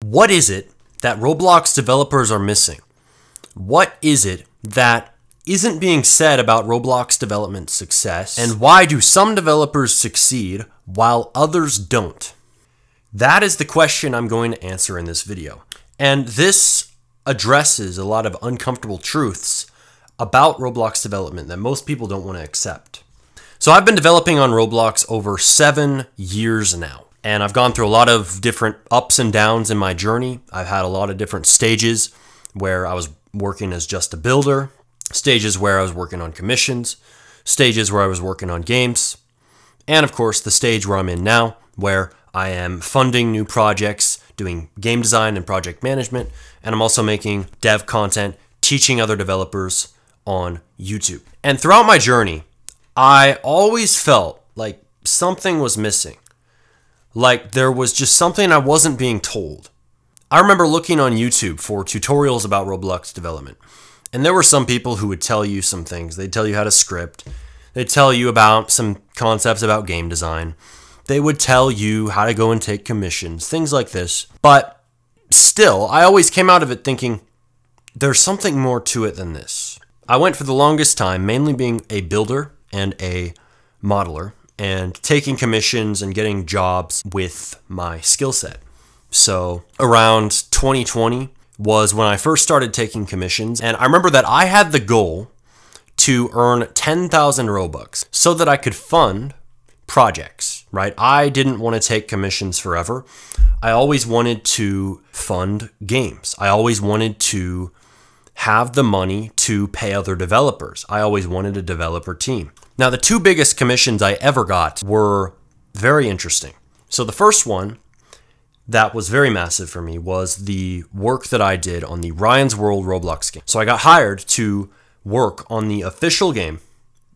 What is it that Roblox developers are missing? What is it that isn't being said about Roblox development success? And why do some developers succeed while others don't? That is the question I'm going to answer in this video. And this addresses a lot of uncomfortable truths about Roblox development that most people don't want to accept. So I've been developing on Roblox over 7 years now. And I've gone through a lot of different ups and downs in my journey. I've had a lot of different stages where I was working as just a builder, stages where I was working on commissions, stages where I was working on games, and of course the stage where I'm in now, where I am funding new projects, doing game design and project management, and I'm also making dev content, teaching other developers on YouTube. And throughout my journey, I always felt like something was missing. Like there was just something I wasn't being told. I remember looking on YouTube for tutorials about Roblox development. And there were some people who would tell you some things. They'd tell you how to script. They'd tell you about some concepts about game design. They would tell you how to go and take commissions, things like this. But still, I always came out of it thinking, there's something more to it than this. I went for the longest time, mainly being a builder and a modeler, and taking commissions and getting jobs with my skill set. So around 2020 was when I first started taking commissions, and I remember that I had the goal to earn 10,000 Robux so that I could fund projects, right? I didn't want to take commissions forever. I always wanted to fund games. I always wanted to have the money to pay other developers. I always wanted a developer team. Now, the 2 biggest commissions I ever got were very interesting. So the first one that was very massive for me was the work that I did on the Ryan's World Roblox game. So I got hired to work on the official game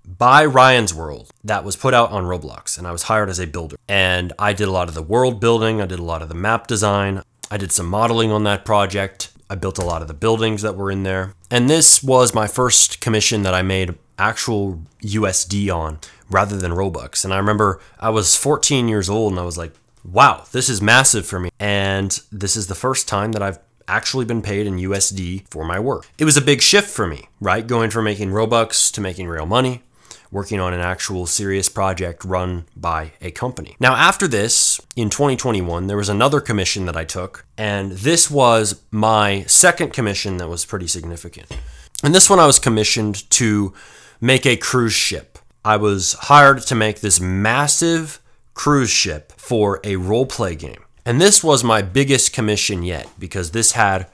by Ryan's World that was put out on Roblox, and I was hired as a builder. And I did a lot of the world building, I did a lot of the map design, I did some modeling on that project, I built a lot of the buildings that were in there. And this was my first commission that I made actual USD on rather than Robux. And I remember I was 14 years old and I was like, wow, this is massive for me. And this is the first time that I've actually been paid in USD for my work. It was a big shift for me, right? Going from making Robux to making real money, working on an actual serious project run by a company. Now, after this, in 2021, there was another commission that I took, and this was my second commission that was pretty significant. And this one I was commissioned to make a cruise ship. I was hired to make this massive cruise ship for a roleplay game. And this was my biggest commission yet because this had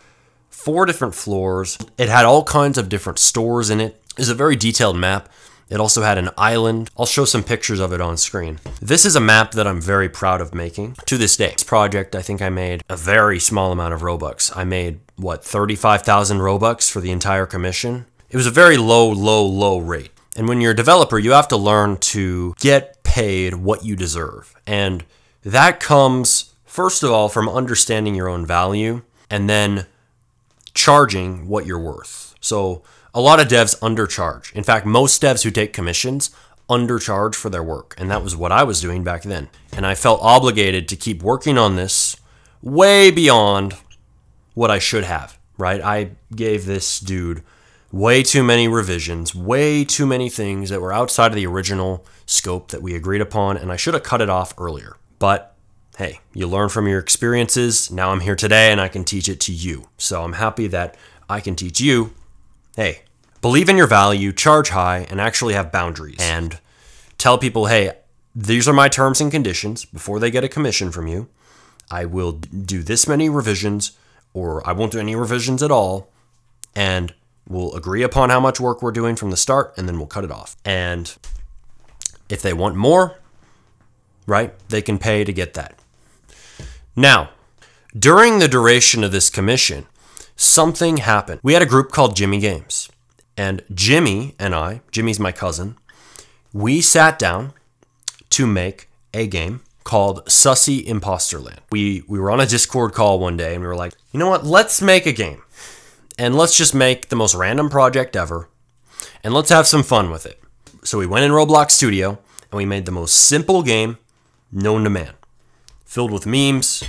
4 different floors. It had all kinds of different stores in it. It was a very detailed map. It also had an island. I'll show some pictures of it on screen. This is a map that I'm very proud of making to this day. This project, I think I made a very small amount of Robux. I made, what, 35,000 Robux for the entire commission? It was a very low rate. And when you're a developer, you have to learn to get paid what you deserve. And that comes, first of all, from understanding your own value and then charging what you're worth. So a lot of devs undercharge. In fact, most devs who take commissions undercharge for their work. And that was what I was doing back then. And I felt obligated to keep working on this way beyond what I should have, right? I gave this dude way too many revisions, way too many things that were outside of the original scope that we agreed upon, and I should have cut it off earlier. But hey, you learn from your experiences. Now I'm here today and I can teach it to you. So I'm happy that I can teach you, hey, believe in your value, charge high, and actually have boundaries. And tell people, hey, these are my terms and conditions. Before they get a commission from you, I will do this many revisions, or I won't do any revisions at all, and we'll agree upon how much work we're doing from the start, and then we'll cut it off. And if they want more, right, they can pay to get that. Now, during the duration of this commission, something happened. We had a group called Jimmy Games. And Jimmy and I, Jimmy's my cousin, we sat down to make a game called Sussy Imposter Land. We were on a Discord call one day and we were like, you know what, let's make a game. And let's just make the most random project ever. And let's have some fun with it. So we went in Roblox Studio and we made the most simple game known to man. Filled with memes,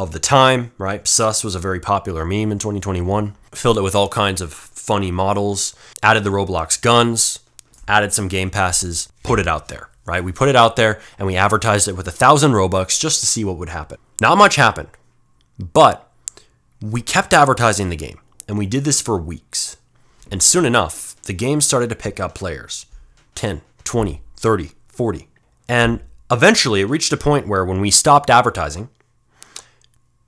of the time, right? Sus was a very popular meme in 2021. Filled it with all kinds of funny models, added the Roblox guns, added some game passes, put it out there, right? We put it out there and we advertised it with 1,000 Robux just to see what would happen. Not much happened, but we kept advertising the game and we did this for weeks. And soon enough, the game started to pick up players, 10, 20, 30, 40. And eventually it reached a point where when we stopped advertising,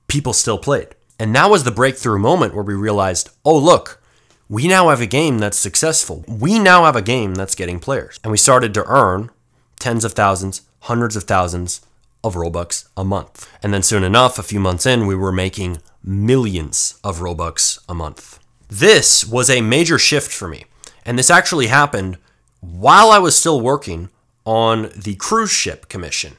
people still played. And that was the breakthrough moment where we realized, oh, look, we now have a game that's successful. We now have a game that's getting players. And we started to earn tens of thousands, hundreds of thousands of Robux a month. And then soon enough, a few months in, we were making millions of Robux a month. This was a major shift for me. And this actually happened while I was still working on the cruise ship commission.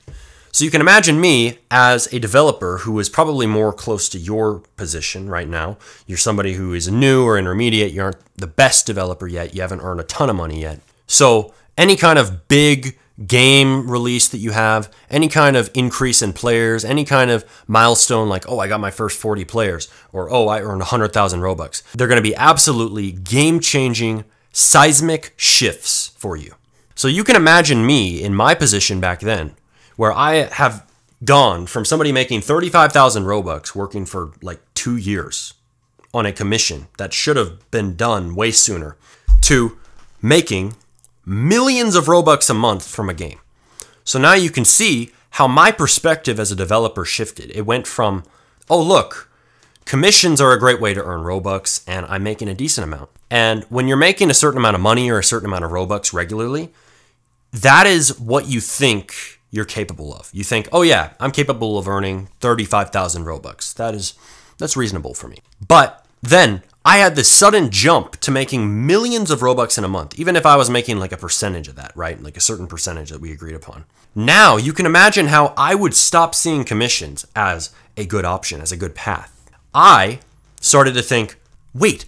So you can imagine me as a developer who is probably more close to your position right now. You're somebody who is new or intermediate. You aren't the best developer yet. You haven't earned a ton of money yet. So any kind of big game release that you have, any kind of increase in players, any kind of milestone like, oh, I got my first 40 players, or oh, I earned 100,000 Robux. They're going to be absolutely game-changing, seismic shifts for you. So you can imagine me in my position back then, where I have gone from somebody making 35,000 Robux working for like 2 years on a commission that should have been done way sooner to making millions of Robux a month from a game. So now you can see how my perspective as a developer shifted. It went from, oh, look, commissions are a great way to earn Robux and I'm making a decent amount. And when you're making a certain amount of money or a certain amount of Robux regularly, that is what you think you're capable of. You think, oh yeah, I'm capable of earning 35,000 Robux. That's reasonable for me. But then I had this sudden jump to making millions of Robux in a month, even if I was making like a percentage of that, right? Like a certain percentage that we agreed upon. Now you can imagine how I would stop seeing commissions as a good option, as a good path. I started to think, wait,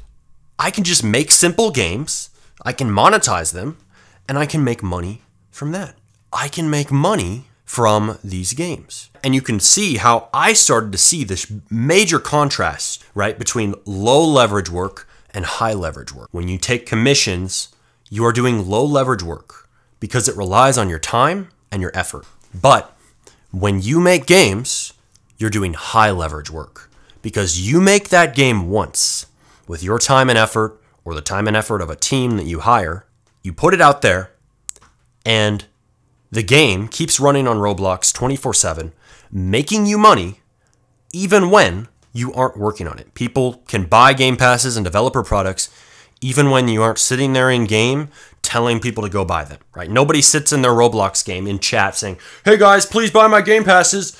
I can just make simple games, I can monetize them, and I can make money from that. I can make money from these games. And you can see how I started to see this major contrast, right, between low leverage work and high leverage work. When you take commissions, you are doing low leverage work because it relies on your time and your effort. But when you make games, you're doing high leverage work because you make that game once with your time and effort or the time and effort of a team that you hire, you put it out there, and the game keeps running on Roblox 24/7, making you money even when you aren't working on it. People can buy game passes and developer products even when you aren't sitting there in game telling people to go buy them, right? Nobody sits in their Roblox game in chat saying, hey guys, please buy my game passes.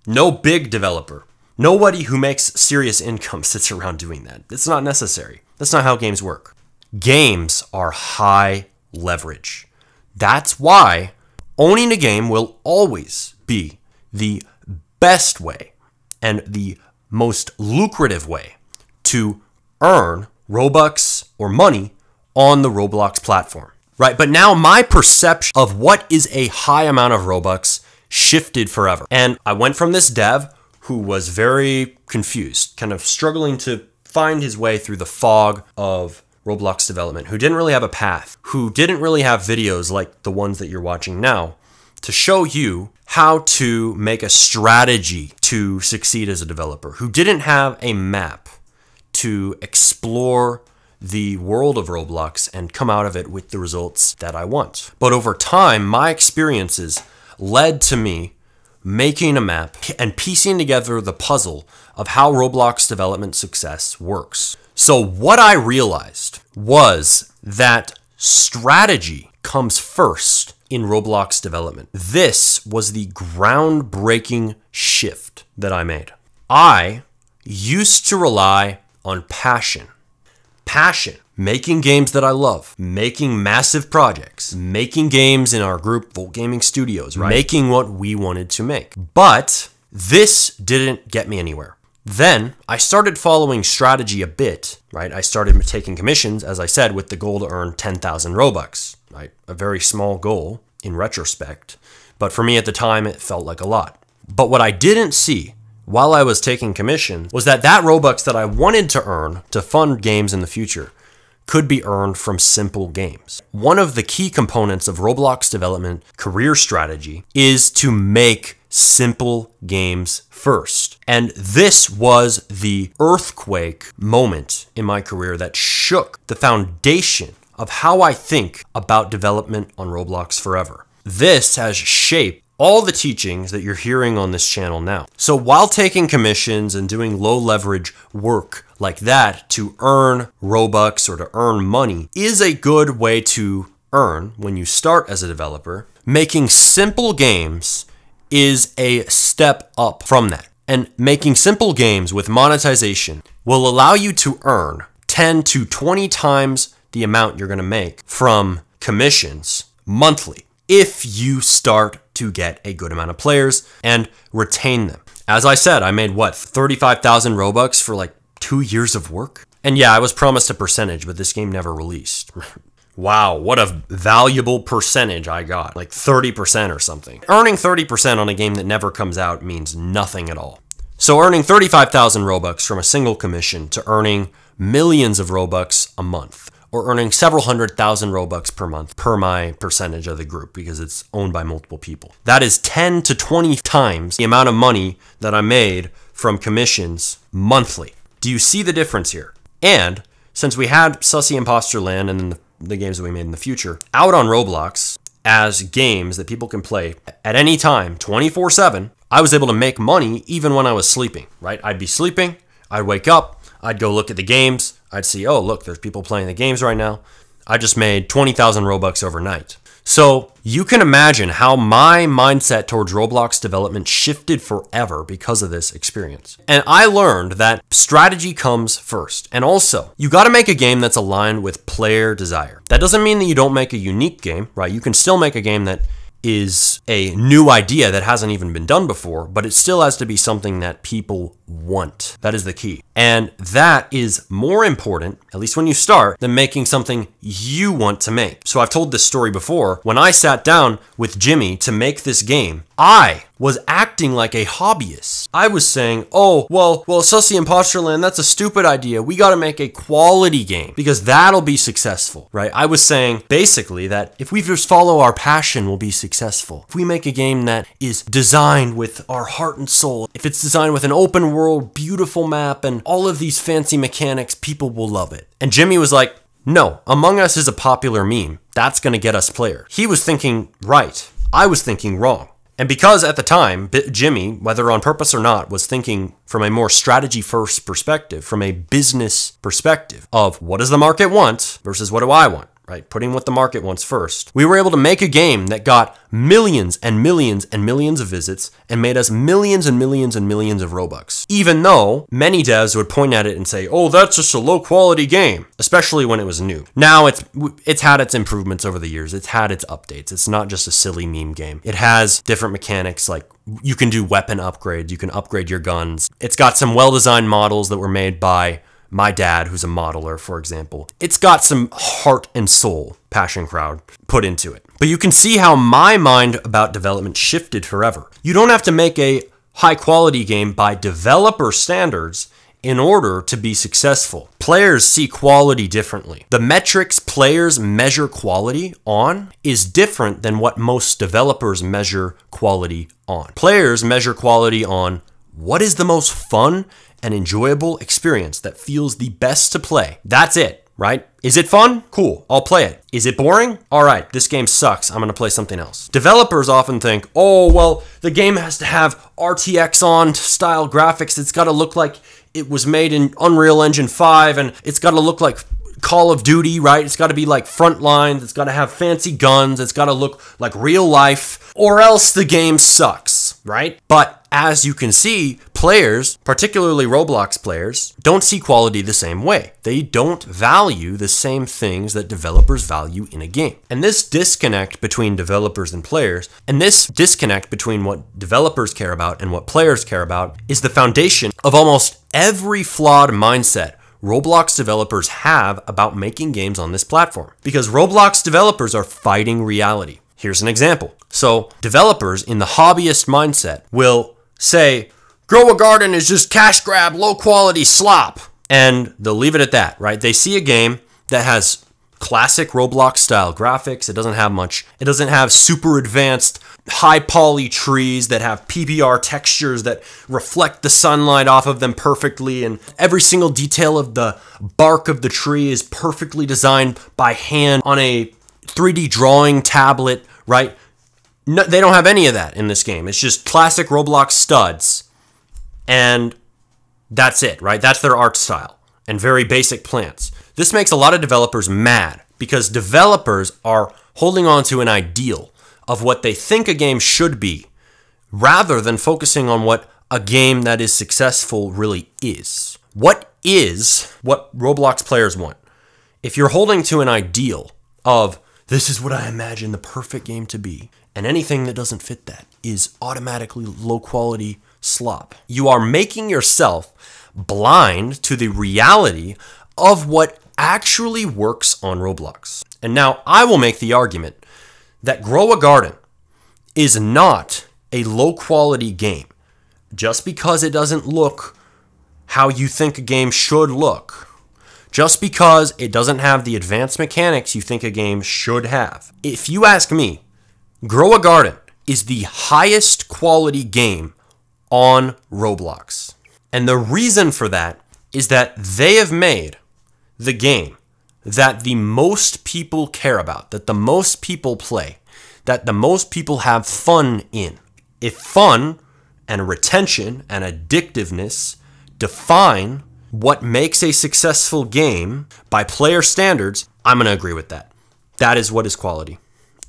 No big developer, nobody who makes serious income sits around doing that. It's not necessary. That's not how games work. Games are high leverage. That's why owning a game will always be the best way and the most lucrative way to earn Robux or money on the Roblox platform, right? But now my perception of what is a high amount of Robux shifted forever. And I went from this dev who was very confused, kind of struggling to find his way through the fog of Roblox development, who didn't really have a path, who didn't really have videos like the ones that you're watching now to show you how to make a strategy to succeed as a developer, who didn't have a map to explore the world of Roblox and come out of it with the results that I want. But over time, my experiences led to me making a map and piecing together the puzzle of how Roblox development success works. So what I realized was that strategy comes first in Roblox development. This was the groundbreaking shift that I made. I used to rely on passion. Passion. Making games that I love, making massive projects, making games in our group, Volt Gaming Studios, right? Making what we wanted to make. But this didn't get me anywhere. Then I started following strategy a bit, right? I started taking commissions, as I said, with the goal to earn 10,000 Robux, right? A very small goal in retrospect, but for me at the time, it felt like a lot. But what I didn't see while I was taking commission was that Robux that I wanted to earn to fund games in the future could be earned from simple games. One of the key components of Roblox development career strategy is to make simple games first. And this was the earthquake moment in my career that shook the foundation of how I think about development on Roblox forever. This has shaped all the teachings that you're hearing on this channel now. So while taking commissions and doing low leverage work like that to earn Robux or to earn money is a good way to earn when you start as a developer, making simple games is a step up from that. And making simple games with monetization will allow you to earn 10 to 20 times the amount you're going to make from commissions monthly if you start to get a good amount of players and retain them. As I said, I made what, 35,000 Robux for like 2 years of work? And yeah, I was promised a percentage, but this game never released. Wow, what a valuable percentage I got, like 30% or something. Earning 30% on a game that never comes out means nothing at all. So earning 35,000 Robux from a single commission to earning millions of Robux a month, or earning several 100,000 Robux per month per my percentage of the group because it's owned by multiple people. That is 10 to 20 times the amount of money that I made from commissions monthly. Do you see the difference here? And since we had Sussy Imposter Land and then the games that we made in the future out on Roblox as games that people can play at any time, 24/7, I was able to make money even when I was sleeping, right? I'd be sleeping, I'd wake up, I'd go look at the games, I'd see, oh, look, there's people playing the games right now. I just made 20,000 Robux overnight. So you can imagine how my mindset towards Roblox development shifted forever because of this experience. And I learned that strategy comes first. And also, you got to make a game that's aligned with player desire. That doesn't mean that you don't make a unique game, right? You can still make a game that is a new idea that hasn't even been done before, but it still has to be something that people want. That is the key. And that is more important, at least when you start, than making something you want to make. So I've told this story before. When I sat down with Jimmy to make this game, I was acting like a hobbyist. I was saying, oh, well, Sussy Imposter Land, that's a stupid idea. We got to make a quality game because that'll be successful, right? I was saying basically that if we just follow our passion, we'll be successful. If we make a game that is designed with our heart and soul, if it's designed with an open world, beautiful map, and all of these fancy mechanics, people will love it. And Jimmy was like, no, Among Us is a popular meme. That's going to get us players. He was thinking right. I was thinking wrong. And because at the time, Jimmy, whether on purpose or not, was thinking from a more strategy-first perspective, from a business perspective of what does the market want versus what do I want, right? Putting what the market wants first. We were able to make a game that got millions and millions and millions of visits and made us millions and millions and millions of Robux. Even though many devs would point at it and say, oh, that's just a low-quality game, especially when it was new. Now it's had its improvements over the years. It's had its updates. It's not just a silly meme game. It has different mechanics like you can do weapon upgrades. You can upgrade your guns. It's got some well-designed models that were made by my dad, who's a modeler, for example. It's got some heart and soul, passion crowd, put into it. But you can see how my mind about development shifted forever. You don't have to make a high-quality game by developer standards in order to be successful. Players see quality differently. The metrics players measure quality on is different than what most developers measure quality on. Players measure quality on what is the most fun and enjoyable experience that feels the best to play. That's it, right? Is it fun? Cool, I'll play it. Is it boring? All right, this game sucks. I'm gonna play something else. Developers often think, oh, well, the game has to have RTX on style graphics. It's gotta look like it was made in Unreal Engine 5 and it's gotta look like Call of Duty, right? It's got to be like Frontline. It's got to have fancy guns. It's got to look like real life, or else the game sucks, right? But as you can see, players, particularly Roblox players, don't see quality the same way. They don't value the same things that developers value in a game. And this disconnect between developers and players, and this disconnect between what developers care about and what players care about, is the foundation of almost every flawed mindset Roblox developers have about making games on this platform. Because Roblox developers are fighting reality. Here's an example. So developers in the hobbyist mindset will say, Grow a Garden is just cash grab, low quality slop. And they'll leave it at that, right? They see a game that has classic Roblox style graphics. It doesn't have much. It doesn't have super advanced high poly trees that have PBR textures that reflect the sunlight off of them perfectly. And every single detail of the bark of the tree is perfectly designed by hand on a 3D drawing tablet, right? No, they don't have any of that in this game. It's just classic Roblox studs. And that's it, right? That's their art style and very basic plants. This makes a lot of developers mad because developers are holding on to an ideal of what they think a game should be rather than focusing on what a game that is successful really is. What is what Roblox players want? If you're holding to an ideal of this is what I imagine the perfect game to be, and anything that doesn't fit that is automatically low quality slop, you are making yourself blind to the reality of what actually works on Roblox. And now I will make the argument that Grow a Garden is not a low quality game just because it doesn't look how you think a game should look. Just because it doesn't have the advanced mechanics you think a game should have. If you ask me, Grow a Garden is the highest quality game on Roblox. And the reason for that is that they have made the game that the most people care about, that the most people play, that the most people have fun in. If fun and retention and addictiveness define what makes a successful game by player standards, I'm going to agree with that. That is what is quality.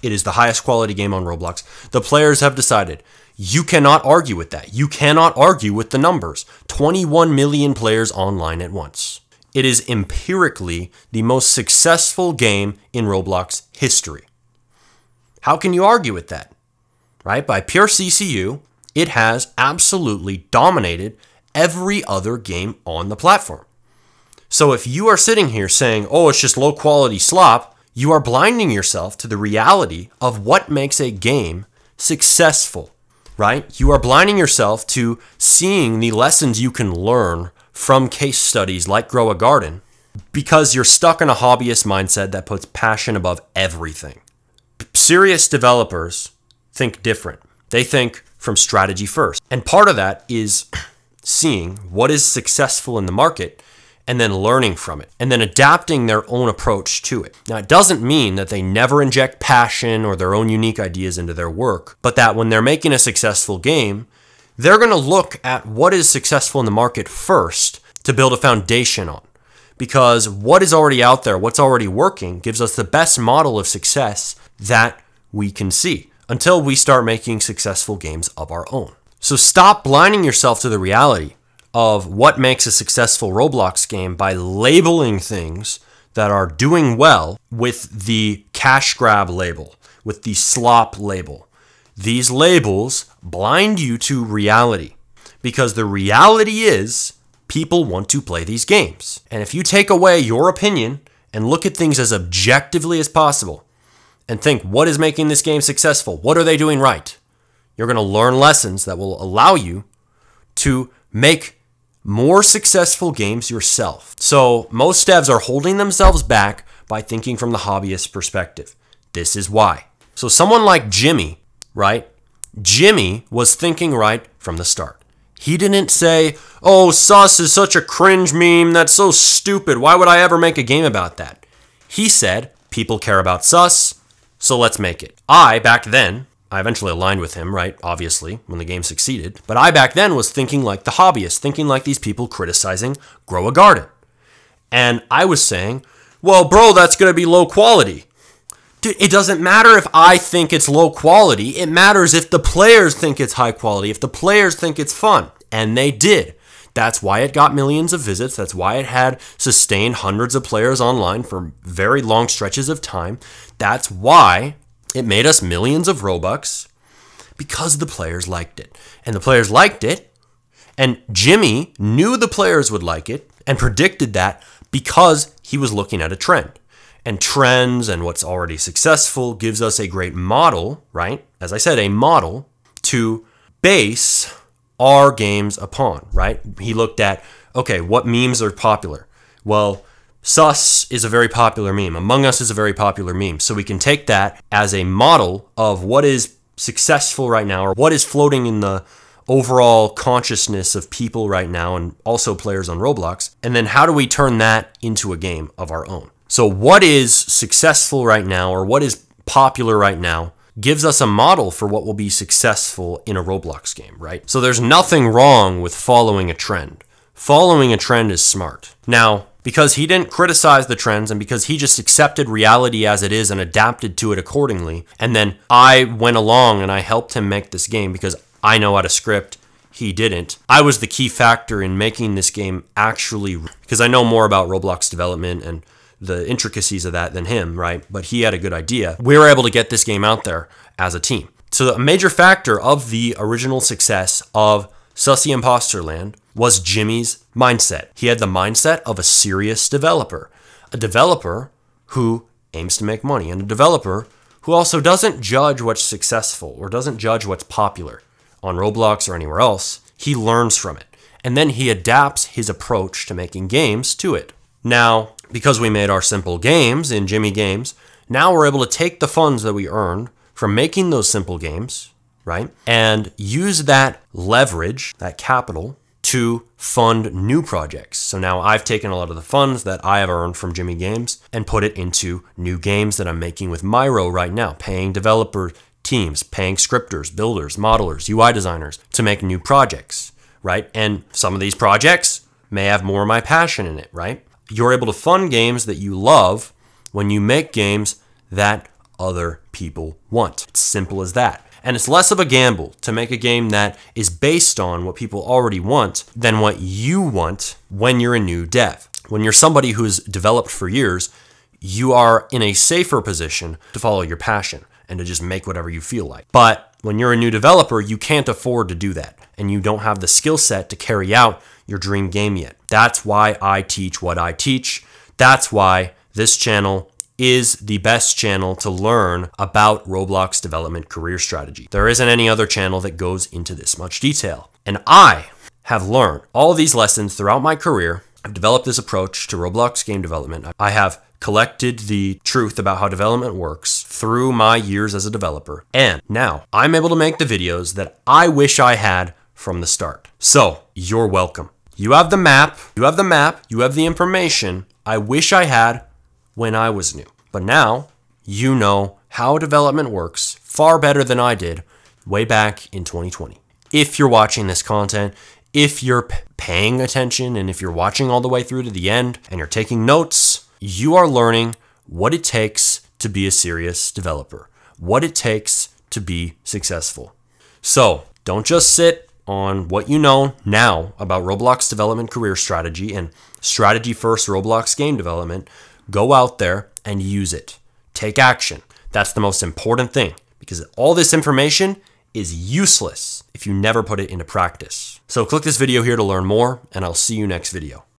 It is the highest quality game on Roblox. The players have decided. You cannot argue with that. You cannot argue with the numbers. 21 million players online at once. It is empirically the most successful game in Roblox history. How can you argue with that? Right? By pure CCU, it has absolutely dominated every other game on the platform. So if you are sitting here saying, oh, it's just low quality slop, you are blinding yourself to the reality of what makes a game successful, right? You are blinding yourself to seeing the lessons you can learn from case studies like Grow a Garden because you're stuck in a hobbyist mindset that puts passion above everything. Serious developers think different. They think from strategy first. And part of that is seeing what is successful in the market and then learning from it and then adapting their own approach to it. Now, it doesn't mean that they never inject passion or their own unique ideas into their work, but that when they're making a successful game, they're going to look at what is successful in the market first to build a foundation on. Because what is already out there, what's already working, gives us the best model of success that we can see until we start making successful games of our own. So stop blinding yourself to the reality of what makes a successful Roblox game by labeling things that are doing well with the cash grab label, with the slop label. These labels blind you to reality because the reality is people want to play these games. And if you take away your opinion and look at things as objectively as possible and think, what is making this game successful? What are they doing right? You're going to learn lessons that will allow you to make more successful games yourself. So most devs are holding themselves back by thinking from the hobbyist perspective. This is why. So someone like Jimmy, right? Jimmy was thinking right from the start. He didn't say, oh, sus is such a cringe meme. That's so stupid. Why would I ever make a game about that? He said, people care about sus, so let's make it. Back then, I eventually aligned with him, right? Obviously, when the game succeeded. But I back then was thinking like the hobbyist, thinking like these people criticizing Grow a Garden. And I was saying, well, bro, that's going to be low quality. Dude, it doesn't matter if I think it's low quality. It matters if the players think it's high quality, if the players think it's fun. And they did. That's why it got millions of visits. That's why it had sustained hundreds of players online for very long stretches of time. That's why it made us millions of Robux, because the players liked it. And the players liked it, and Jimmy knew the players would like it and predicted that because he was looking at a trend. And trends and what's already successful gives us a great model, right? As I said, a model to base our games upon, right? He looked at, okay, what memes are popular? Well, Sus is a very popular meme. Among Us is a very popular meme. So we can take that as a model of what is successful right now, or what is floating in the overall consciousness of people right now, and also players on Roblox. And then how do we turn that into a game of our own? So what is successful right now, or what is popular right now, gives us a model for what will be successful in a Roblox game, right? So there's nothing wrong with following a trend. Following a trend is smart. Now, because he didn't criticize the trends, and because he just accepted reality as it is and adapted to it accordingly, and then I went along and I helped him make this game because I know how to script, he didn't. I was the key factor in making this game actually, because I know more about Roblox development and the intricacies of that than him, right? But he had a good idea. We were able to get this game out there as a team. So a major factor of the original success of Sussy Imposter Land was Jimmy's mindset. He had the mindset of a serious developer, a developer who aims to make money, and a developer who also doesn't judge what's successful or doesn't judge what's popular on Roblox or anywhere else. He learns from it, and then he adapts his approach to making games to it. Now, because we made our simple games in Jimmy Games, now we're able to take the funds that we earned from making those simple games, right, and use that leverage, that capital, to fund new projects. So now I've taken a lot of the funds that I have earned from Jimmy Games and put it into new games that I'm making with Myro right now, paying developer teams, paying scripters, builders, modelers, UI designers to make new projects, right? And some of these projects may have more of my passion in it, right? You're able to fund games that you love when you make games that other people want. It's simple as that. And it's less of a gamble to make a game that is based on what people already want than what you want when you're a new dev. When you're somebody who's developed for years, you are in a safer position to follow your passion and to just make whatever you feel like. But when you're a new developer, you can't afford to do that, and you don't have the skill set to carry out your dream game yet. That's why I teach what I teach. That's why this channel is the best channel to learn about Roblox development career strategy. There isn't any other channel that goes into this much detail. And I have learned all these lessons throughout my career. I've developed this approach to Roblox game development. I have collected the truth about how development works through my years as a developer. And now I'm able to make the videos that I wish I had from the start. So you're welcome. You have the map, you have the information I wish I had when I was new. But now you know how development works far better than I did way back in 2020. If you're watching this content, if you're paying attention, and if you're watching all the way through to the end and you're taking notes, you are learning what it takes to be a serious developer, what it takes to be successful. So don't just sit on what you know now about Roblox development career strategy and strategy first Roblox game development. Go out there and use it. Take action. That's the most important thing, because all this information is useless if you never put it into practice. So click this video here to learn more, and I'll see you next video.